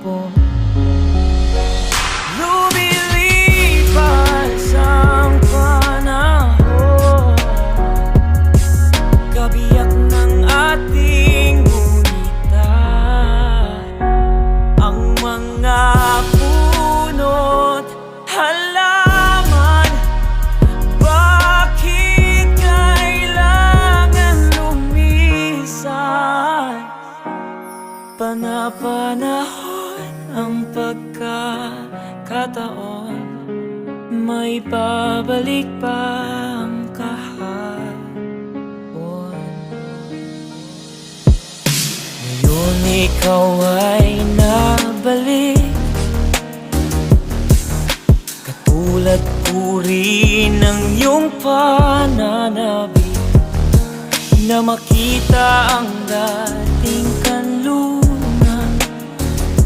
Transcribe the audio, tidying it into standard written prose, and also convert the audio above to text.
kahapon. Lumilipas ang panahon, kabiyak ng ating gunitan. Ang mga puno't halaman, bakit kailangan lumisan? Panapanahon ang pagkakataon, may babalik pa ang kahapon. Ngayon ikaw ay nabalik, katulad puri ng iyong pananabik, na makita ang daan